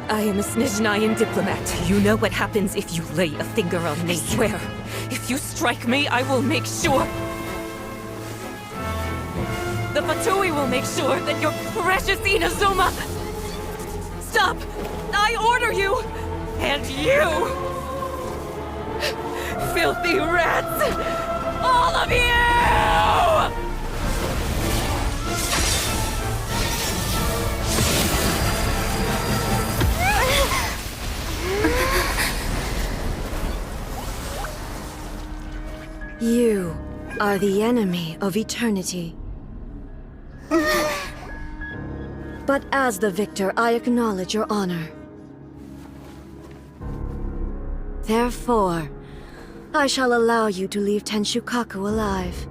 I am a Snezhnayan diplomat. You know what happens if you lay a finger on me. I swear, if you strike me, I will make sure... The Fatui will make sure that your precious Inazuma... Stop! I order you! And you! Filthy rats! All of you! You are the enemy of eternity. But as the victor, I acknowledge your honor. Therefore, I shall allow you to leave Tenshukaku alive.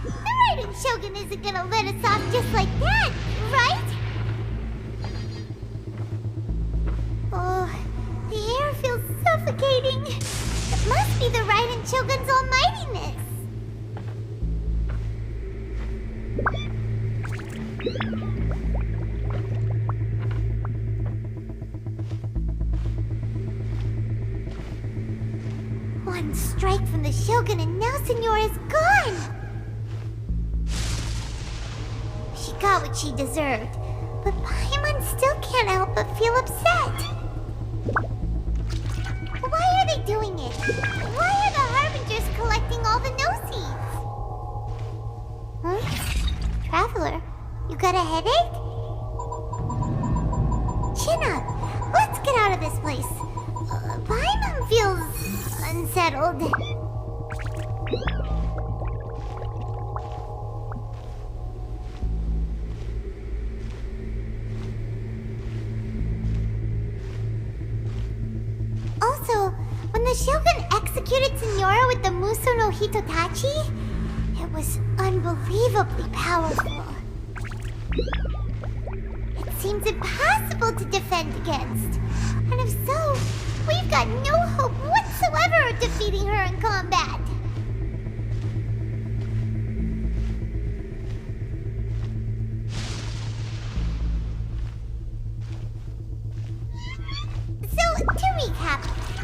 The Raiden Shogun isn't gonna let us off just like that, right? Oh, the air feels suffocating. It must be the Raiden Shogun's almightiness. One strike from the Shogun and now Signora's gone! She got what she deserved, but Paimon still can't help but feel upset. Why are they doing it? Why are the Harbingers collecting all the no-seeds? Huh? Traveler, you got a headache? Chin up! Let's get out of this place. Paimon feels... unsettled. Also, when the Shogun executed Signora with the Muso no Hitotachi, it was unbelievably powerful. It seems impossible to defend against. And if so, we've got no hope whatsoever of defeating her in combat. So, to recap,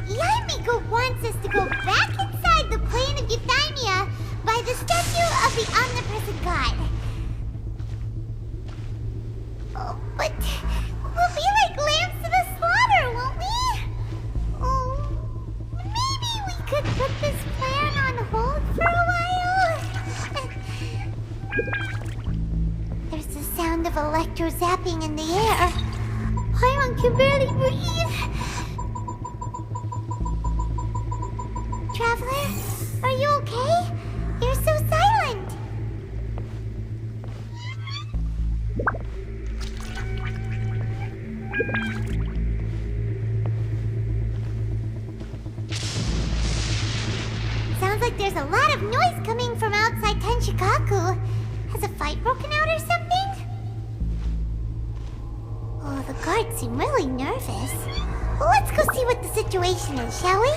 Yaimiko wants us to go back inside the plane of Euthymia by the statue of the omnipresent god. Oh, but we'll be like lambs to the slaughter, won't we? Oh, maybe we could put this plan on hold for a while? There's the sound of electro-zapping in the air. Paimon can barely breathe. Traveler, are you okay? You're so silent. Sounds like there's a lot of noise coming from outside Tenshukaku. Has a fight broken out or something? Oh, the guards seem really nervous. Well, let's go see what the situation is, shall we?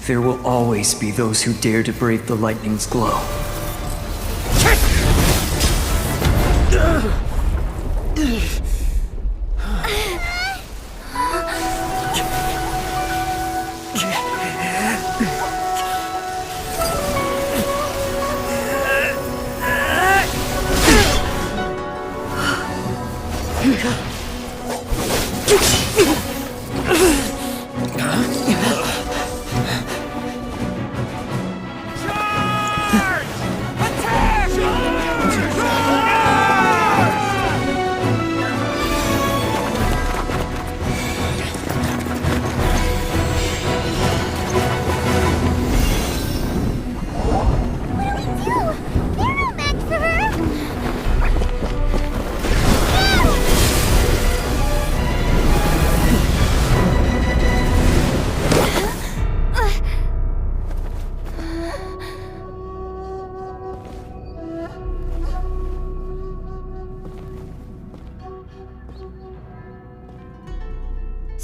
There will always be those who dare to brave the lightning's glow.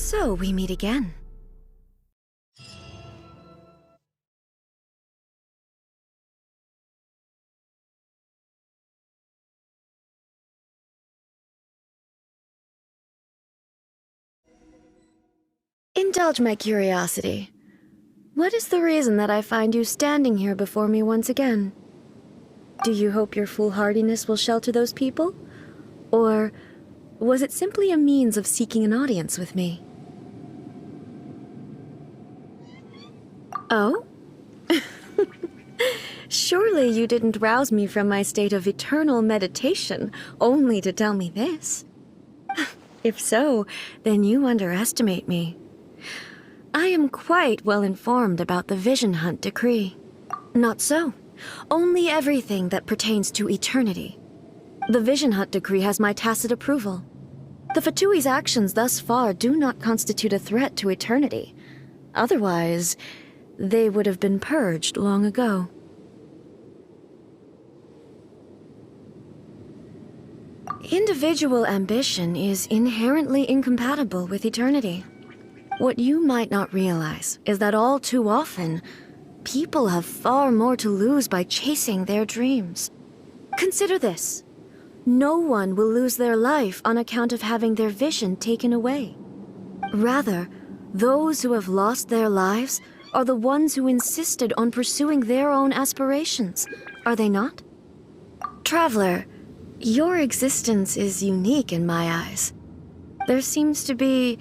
So we meet again. Indulge my curiosity. What is the reason that I find you standing here before me once again? Do you hope your foolhardiness will shelter those people? Or was it simply a means of seeking an audience with me? Oh? Surely you didn't rouse me from my state of eternal meditation only to tell me this. If so, then you underestimate me. I am quite well informed about the Vision Hunt decree. Not so. Only everything that pertains to eternity. The Vision Hunt decree has my tacit approval. The Fatui's actions thus far do not constitute a threat to eternity. Otherwise, they would have been purged long ago. Individual ambition is inherently incompatible with eternity. What you might not realize is that all too often, people have far more to lose by chasing their dreams. Consider this. No one will lose their life on account of having their vision taken away. Rather, those who have lost their lives are the ones who insisted on pursuing their own aspirations, are they not? Traveler, your existence is unique in my eyes. There seems to be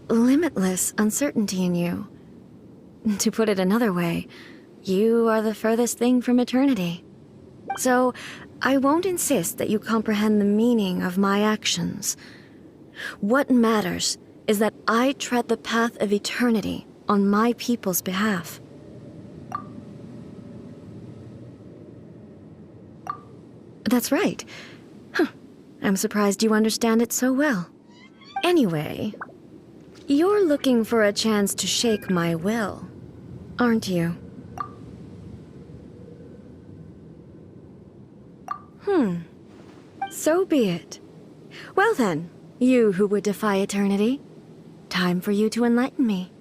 limitless uncertainty in you. To put it another way, you are the furthest thing from eternity. So, I won't insist that you comprehend the meaning of my actions. What matters is that I tread the path of eternity on my people's behalf. That's right. I'm surprised you understand it so well. Anyway, you're looking for a chance to shake my will, aren't you? So be it. Well then, you who would defy eternity, time for you to enlighten me.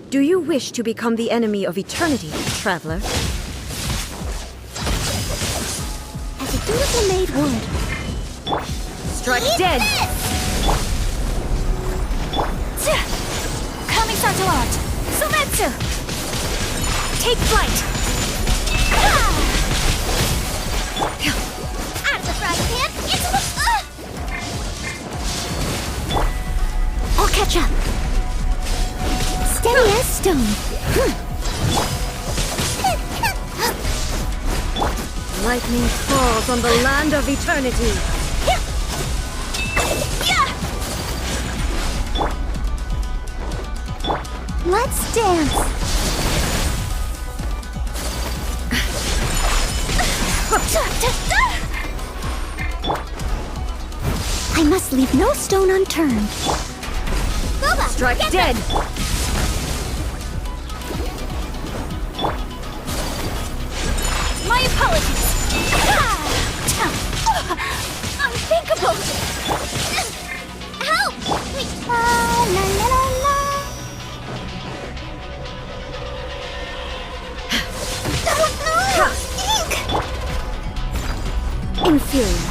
Do you wish to become the enemy of eternity, traveler? As a dutiful maid would. Strike dead! Kami-Sato art! Sumetsu! Take flight! Out of the frying pan, into the... I'll catch up. Steady as stone. Lightning falls on the land of eternity. Let's dance. I must leave no stone unturned. Strike dead! My apologies. Unthinkable. Help! La la la la. Ink! Inferior.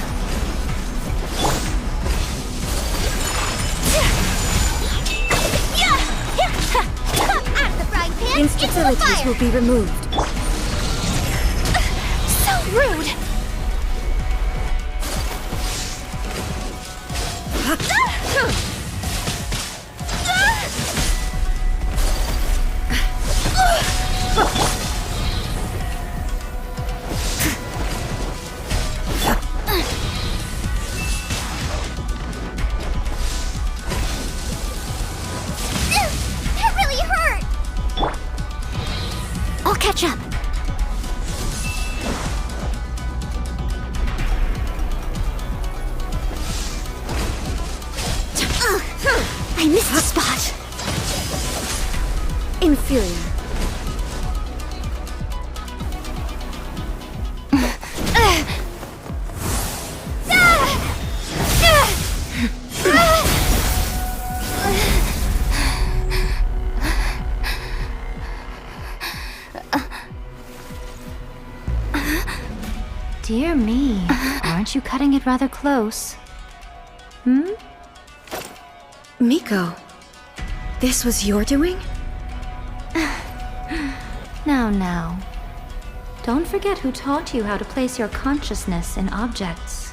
Out of the frying pan, into the Instabilities fire! will be removed. So rude! That really hurt! I'll catch up. I missed the spot. Inferior. me, aren't you cutting it rather close? Miko, this was your doing? Now. Don't forget who taught you how to place your consciousness in objects.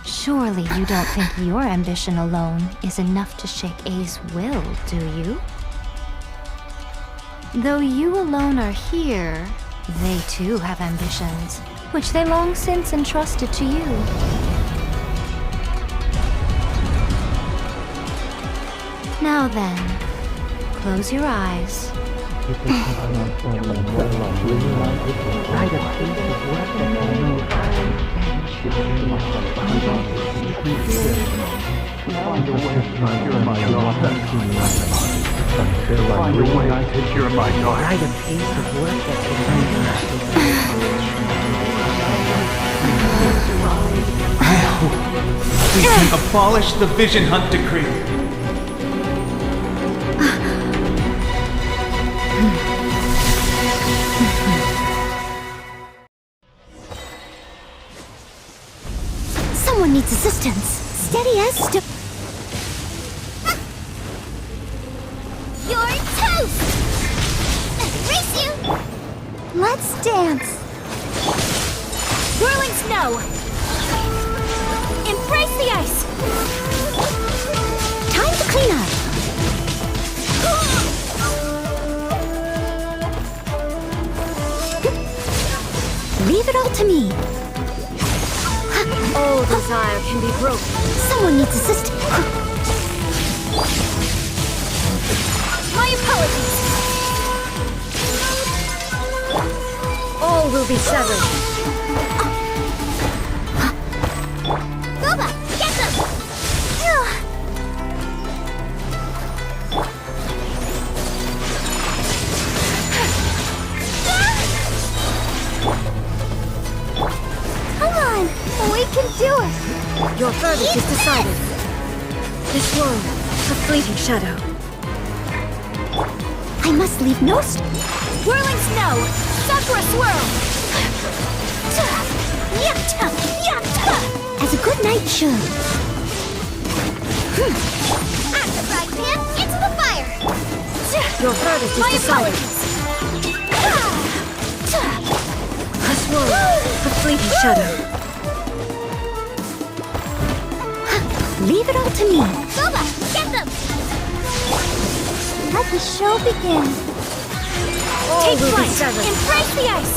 Surely you don't think your ambition alone is enough to shake A's will, do you? Though you alone are here, they too have ambitions, which they long since entrusted to you. Now then, close your eyes. I hope we can abolish the Vision Hunt Decree. Someone needs assistance. Steady as You're toast! Race you! Let's dance. Whirling snow! Embrace the ice! Time to clean up! Leave it all to me. All desire can be broken. Someone needs assistance. My apologies. All will be severed. Boba, get them! Come on, we can do it. Your verdict is decided. This world, a fleeting shadow. I must leave no Whirling snow! Sakura swirl! Yatta! Yatta! As a good knight should. At the frying pan, into the fire! Your verdict is My decided. apologies! This world, a fleeting shadow. Leave it all to me. Boba, get them! Let the show begin. All Take will be flight! severed. Embrace the ice!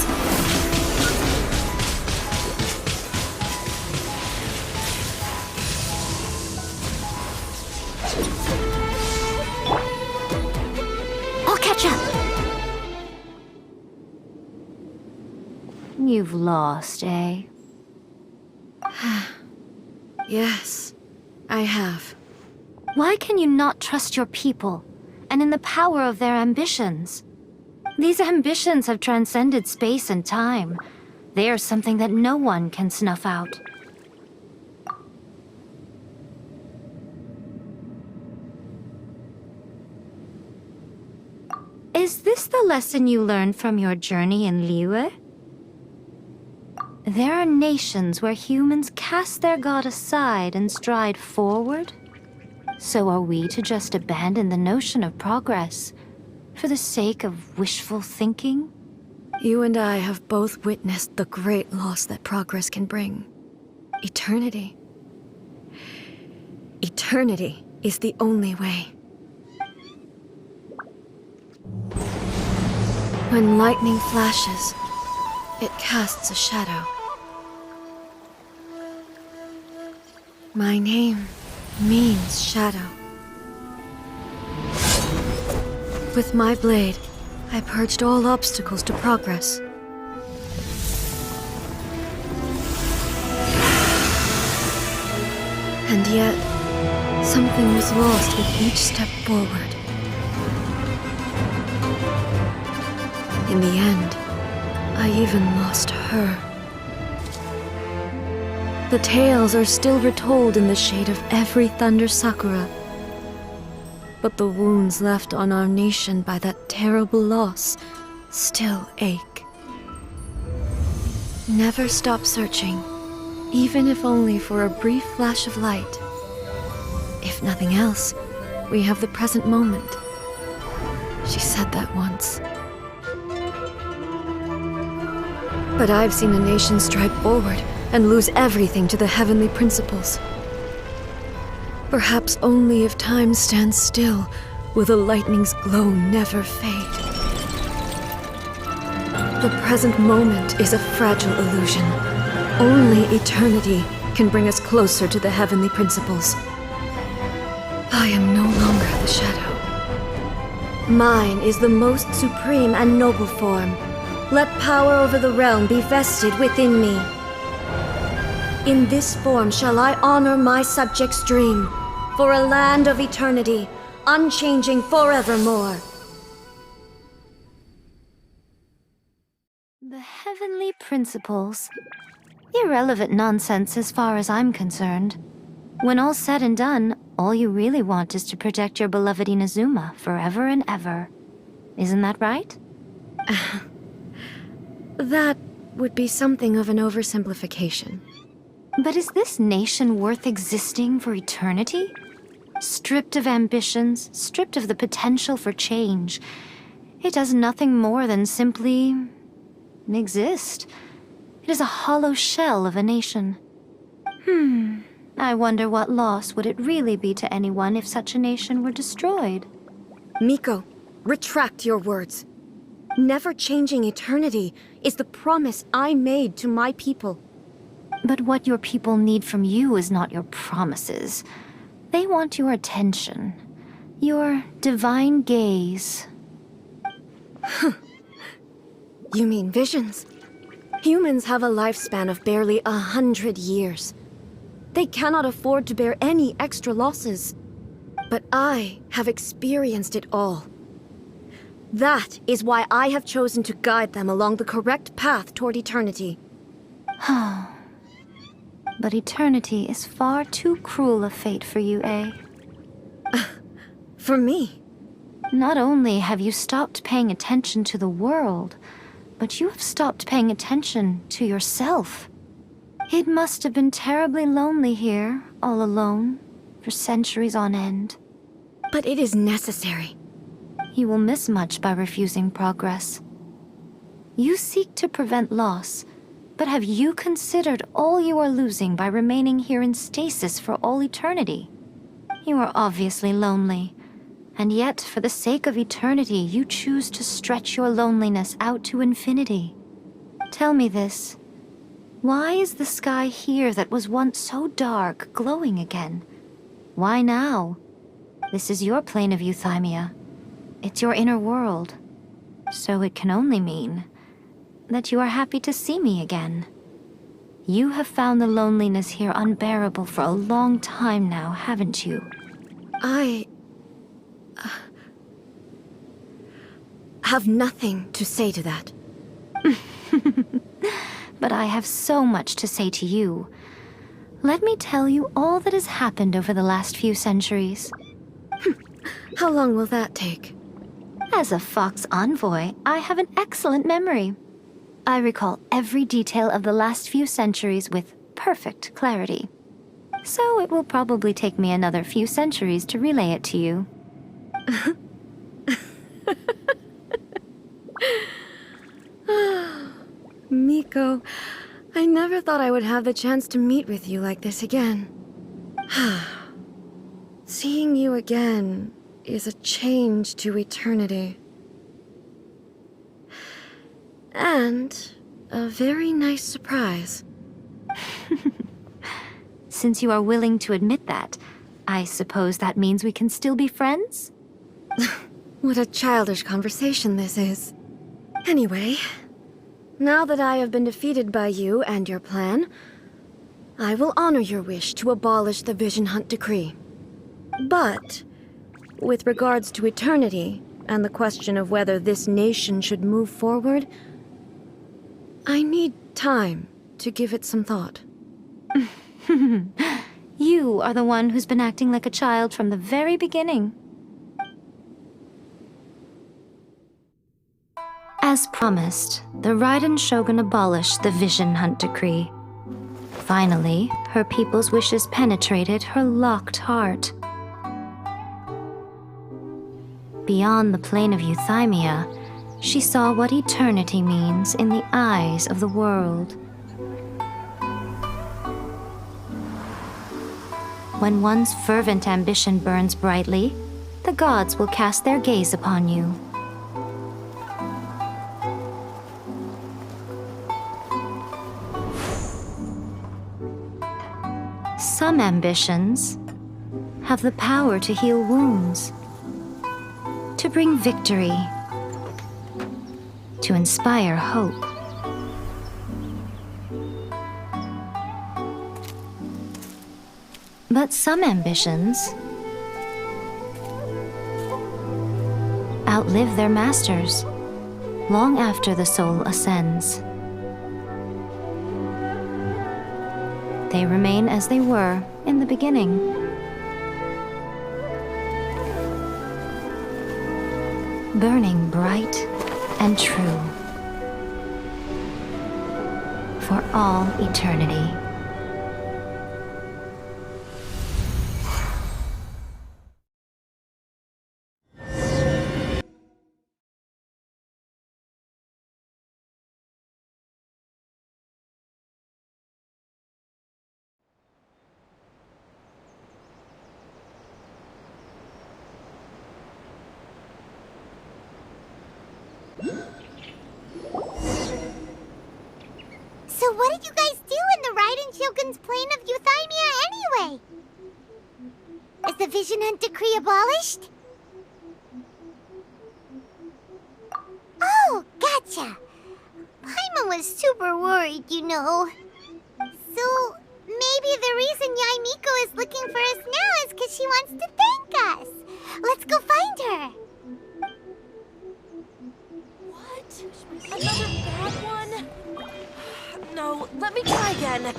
I'll catch up. You've lost, eh? Yes, I have. Why can you not trust your people, and in the power of their ambitions? These ambitions have transcended space and time. They are something that no one can snuff out. Is this the lesson you learned from your journey in Liyue? There are nations where humans cast their god aside and stride forward. So are we to just abandon the notion of progress for the sake of wishful thinking? You and I have both witnessed the great loss that progress can bring. Eternity. Eternity is the only way. When lightning flashes, it casts a shadow. My name means shadow. With my blade, I purged all obstacles to progress. And yet, something was lost with each step forward. In the end, I even lost her. The tales are still retold in the shade of every Thunder Sakura. But the wounds left on our nation by that terrible loss still ache. Never stop searching, even if only for a brief flash of light. If nothing else, we have the present moment. She said that once. But I've seen a nation stride forward and lose everything to the heavenly principles. Perhaps only if time stands still will the lightning's glow never fade. The present moment is a fragile illusion. Only eternity can bring us closer to the heavenly principles. I am no longer the shadow. Mine is the most supreme and noble form. Let power over the realm be vested within me. In this form shall I honor my subjects' dream, for a land of eternity, unchanging forevermore. The heavenly principles. Irrelevant nonsense as far as I'm concerned. When all's said and done, all you really want is to protect your beloved Inazuma forever and ever. Isn't that right? That would be something of an oversimplification. But is this nation worth existing for eternity? Stripped of ambitions, stripped of the potential for change, it does nothing more than simply exist. It is a hollow shell of a nation. I wonder what loss would it really be to anyone if such a nation were destroyed? Miko, retract your words. Never-changing eternity is the promise I made to my people. But what your people need from you is not your promises. They want your attention. Your divine gaze. You mean visions? Humans have a lifespan of barely 100 years. They cannot afford to bear any extra losses. But I have experienced it all. That is why I have chosen to guide them along the correct path toward eternity. But eternity is far too cruel a fate for you, eh? For me? Not only have you stopped paying attention to the world, but you have stopped paying attention to yourself. It must have been terribly lonely here, all alone, for centuries on end. But it is necessary. You will miss much by refusing progress. You seek to prevent loss, but have you considered all you are losing by remaining here in stasis for all eternity? You are obviously lonely, and yet for the sake of eternity you choose to stretch your loneliness out to infinity. Tell me this. Why is the sky here that was once so dark glowing again? Why now? This is your plane of euthymia. It's your inner world. So it can only mean that you are happy to see me again. You have found the loneliness here unbearable for a long time now, haven't you? I have nothing to say to that. But I have so much to say to you. Let me tell you all that has happened over the last few centuries. How long will that take? As a Fox envoy, I have an excellent memory. I recall every detail of the last few centuries with perfect clarity. So it will probably take me another few centuries to relay it to you. Miko, I never thought I would have the chance to meet with you like this again. Seeing you again is a change to eternity. And a very nice surprise. Since you are willing to admit that, I suppose that means we can still be friends? What a childish conversation this is. Anyway, now that I have been defeated by you and your plan, I will honor your wish to abolish the Vision Hunt Decree. But, with regards to eternity, and the question of whether this nation should move forward, I need time to give it some thought. You are the one who's been acting like a child from the very beginning. As promised, the Raiden Shogun abolished the Vision Hunt Decree. Finally, her people's wishes penetrated her locked heart. Beyond the plane of euthymia, she saw what eternity means in the eyes of the world. When one's fervent ambition burns brightly, the gods will cast their gaze upon you. Some ambitions have the power to heal wounds, to bring victory, to inspire hope. But some ambitions outlive their masters long after the soul ascends. They remain as they were in the beginning. Burning bright and true for all eternity. So what did you guys do in the Raiden Shogun's plane of euthymia anyway? Is the Vision Hunt Decree abolished? Oh, gotcha. Paimon was super worried, you know. So maybe the reason Yaimiko is looking for us now is because she wants to thank us. Let's go find her. What? Another bad one? No, let me try again.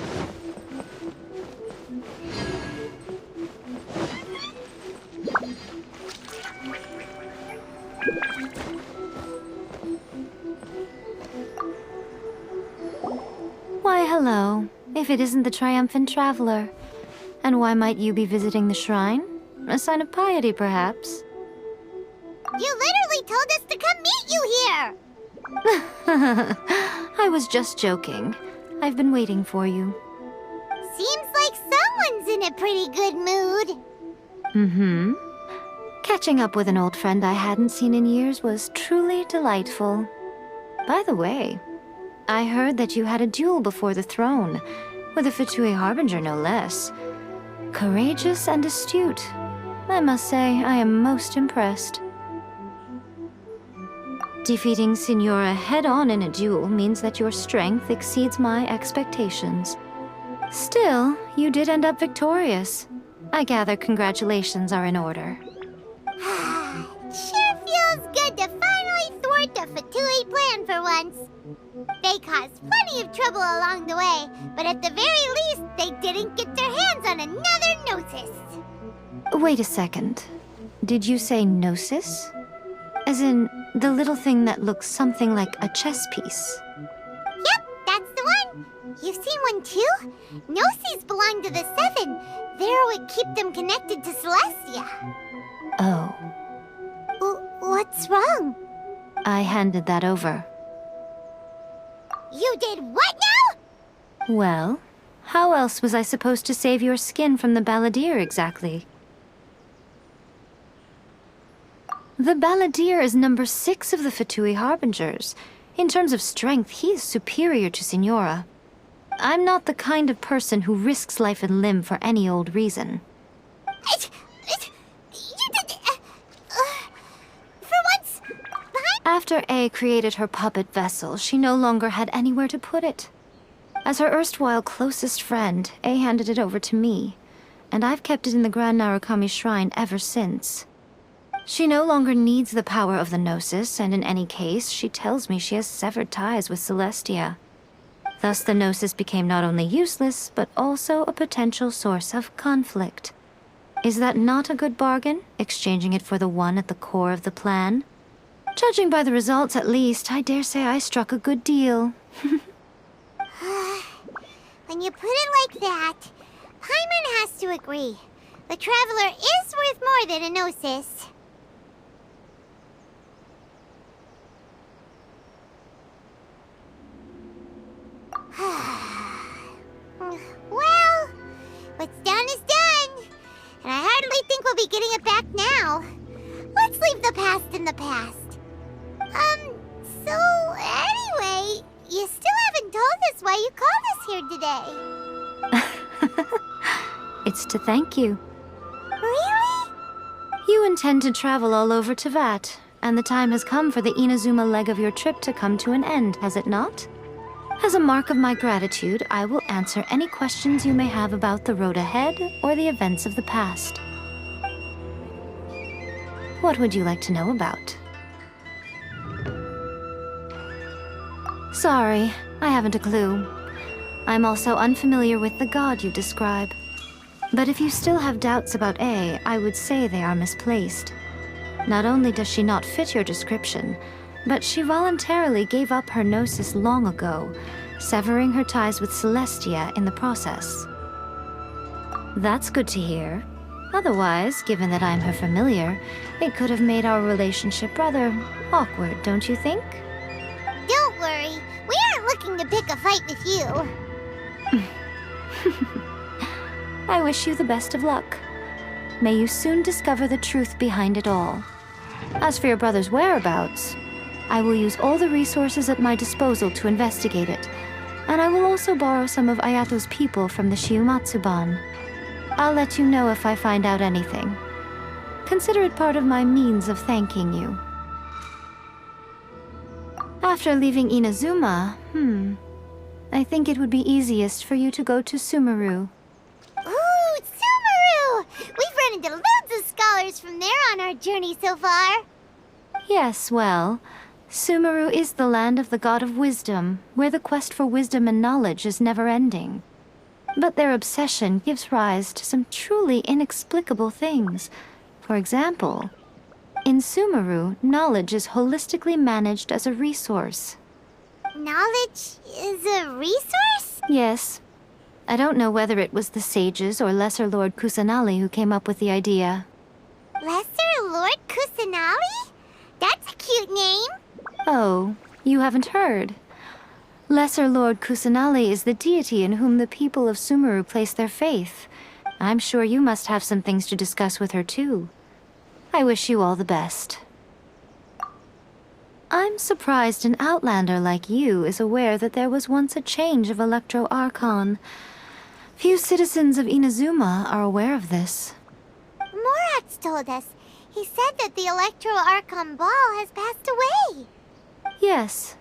Why, hello, if it isn't the triumphant traveler. And why might you be visiting the shrine? A sign of piety, perhaps? You literally told us to come meet you here! I was just joking. I've been waiting for you. Seems like someone's in a pretty good mood. Mm-hmm. Catching up with an old friend I hadn't seen in years was truly delightful. By the way, I heard that you had a duel before the throne, with a Fatui Harbinger no less. Courageous and astute. I must say, I am most impressed. Defeating Signora head-on in a duel means that your strength exceeds my expectations. Still, you did end up victorious. I gather congratulations are in order. Sure feels good to finally thwart the Fatui plan for once. They caused plenty of trouble along the way, but at the very least, they didn't get their hands on another Gnosis. Wait a second. Did you say Gnosis? As in, the little thing that looks something like a chess piece? Yep, that's the one. You've seen one too? Gnosis belong to the Seven. They're what keep them connected to Celestia. Oh. What's wrong? I handed that over. You did what now? Well, how else was I supposed to save your skin from the Balladeer exactly? The Balladeer is number 6 of the Fatui Harbingers. In terms of strength, he is superior to Signora. I'm not the kind of person who risks life and limb for any old reason. For once, After A created her puppet vessel, she no longer had anywhere to put it. As her erstwhile closest friend, A handed it over to me, and I've kept it in the Grand Narukami Shrine ever since. She no longer needs the power of the Gnosis, and in any case, she tells me she has severed ties with Celestia. Thus the Gnosis became not only useless, but also a potential source of conflict. Is that not a good bargain, exchanging it for the one at the core of the plan? Judging by the results, at least, I dare say I struck a good deal. When you put it like that, Paimon has to agree. The Traveler is worth more than a gnosis. Well, what's done is done. And I hardly think we'll be getting it back now. Let's leave the past in the past. So anyway, you still haven't told us why you called us here today. It's to thank you. Really? You intend to travel all over Teyvat, and the time has come for the Inazuma leg of your trip to come to an end, has it not? As a mark of my gratitude, I will answer any questions you may have about the road ahead or the events of the past. What would you like to know about? Sorry, I haven't a clue. I'm also unfamiliar with the god you describe. But if you still have doubts about A, I would say they are misplaced. Not only does she not fit your description, but she voluntarily gave up her gnosis long ago, severing her ties with Celestia in the process. That's good to hear. Otherwise, given that I'm her familiar, it could have made our relationship rather awkward, don't you think? Don't worry, we aren't looking to pick a fight with you. I wish you the best of luck. May you soon discover the truth behind it all. As for your brother's whereabouts, I will use all the resources at my disposal to investigate it, and I will also borrow some of Ayato's people from the Shiumatsuban. I'll let you know if I find out anything. Consider it part of my means of thanking you. After leaving Inazuma, I think it would be easiest for you to go to Sumeru. Ooh, Sumeru! We've run into loads of scholars from there on our journey so far. Yes, well, Sumeru is the land of the god of wisdom, where the quest for wisdom and knowledge is never-ending. But their obsession gives rise to some truly inexplicable things. For example, in Sumeru, knowledge is holistically managed as a resource. Knowledge is a resource? Yes. I don't know whether it was the sages or Lesser Lord Kusanali who came up with the idea. Lesser Lord Kusanali? That's a cute name. Oh, you haven't heard. Lesser Lord Kusanali is the deity in whom the people of Sumeru place their faith. I'm sure you must have some things to discuss with her too. I wish you all the best. I'm surprised an outlander like you is aware that there was once a change of Electro Archon. Few citizens of Inazuma are aware of this. Morax told us. He said that the Electro Archon Ball has passed away. Yes.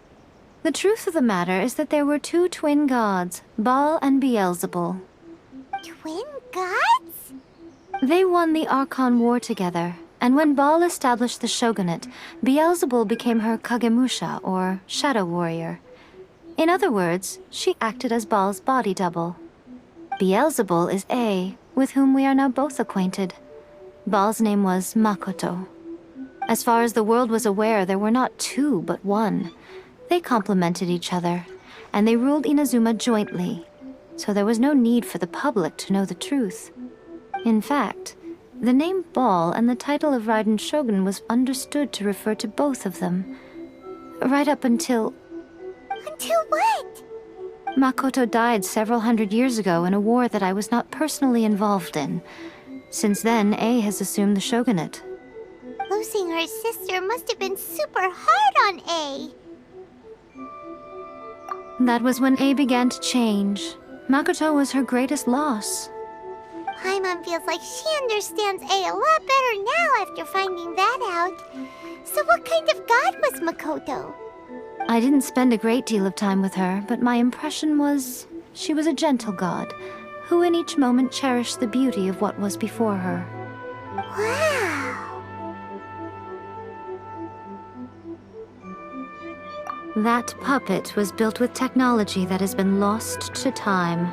The truth of the matter is that there were two twin gods, Baal and Beelzebul. Twin gods? They won the Archon War together, and when Baal established the shogunate, Beelzebul became her Kagemusha, or shadow warrior. In other words, she acted as Baal's body double. Beelzebul is A, with whom we are now both acquainted. Baal's name was Makoto. As far as the world was aware, there were not two, but one. They complemented each other, and they ruled Inazuma jointly, so there was no need for the public to know the truth. In fact, the name Baal and the title of Raiden Shogun was understood to refer to both of them. Right up until... Until what? Makoto died several hundred years ago in a war that I was not personally involved in. Since then, A has assumed the shogunate. Losing her sister must have been super hard on A. That was when A began to change. Makoto was her greatest loss. Paimon feels like she understands A lot better now after finding that out. So what kind of god was Makoto? I didn't spend a great deal of time with her, but my impression was she was a gentle god, who in each moment cherished the beauty of what was before her. Wow! That puppet was built with technology that has been lost to time.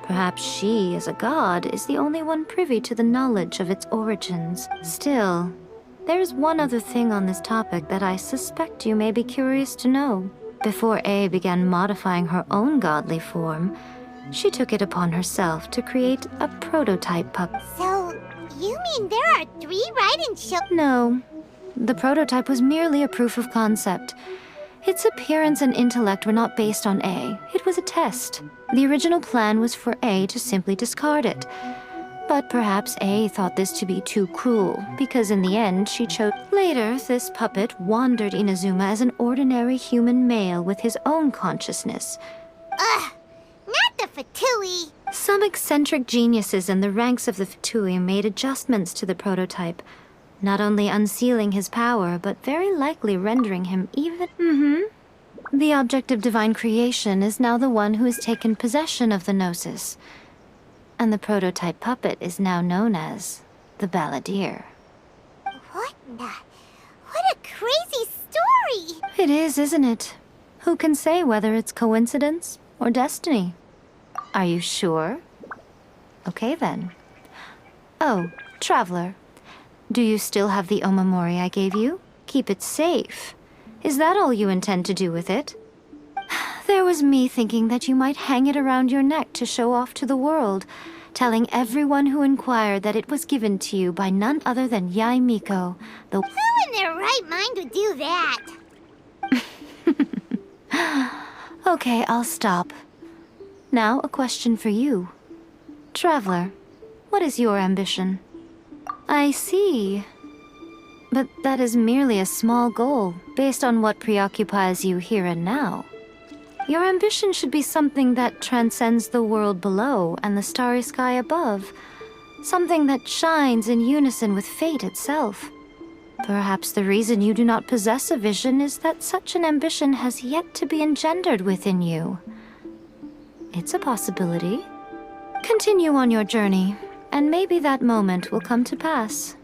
Perhaps she, as a god, is the only one privy to the knowledge of its origins. Still, there's one other thing on this topic that I suspect you may be curious to know. Before A began modifying her own godly form, she took it upon herself to create a prototype puppet. So, you mean there are 3 Raiden children? No, the prototype was merely a proof of concept. Its appearance and intellect were not based on A. It was a test. The original plan was for A to simply discard it. But perhaps A thought this to be too cruel, because in the end she chose. Later, this puppet wandered Inazuma as an ordinary human male with his own consciousness. Ugh, not the Fatui. Some eccentric geniuses in the ranks of the Fatui made adjustments to the prototype, not only unsealing his power, but very likely rendering him even... The object of divine creation is now the one who has taken possession of the Gnosis. And the prototype puppet is now known as the Balladeer. What a crazy story! It is, isn't it? Who can say whether it's coincidence or destiny? Are you sure? Okay then. Oh, Traveler. Do you still have the Omamori I gave you? Keep it safe. Is that all you intend to do with it? There was me thinking that you might hang it around your neck to show off to the world, telling everyone who inquired that it was given to you by none other than Yae Miko, the— Who in their right mind would do that? Okay, I'll stop. Now, a question for you. Traveler, what is your ambition? I see. But that is merely a small goal, based on what preoccupies you here and now. Your ambition should be something that transcends the world below and the starry sky above. Something that shines in unison with fate itself. Perhaps the reason you do not possess a vision is that such an ambition has yet to be engendered within you. It's a possibility. Continue on your journey, and maybe that moment will come to pass.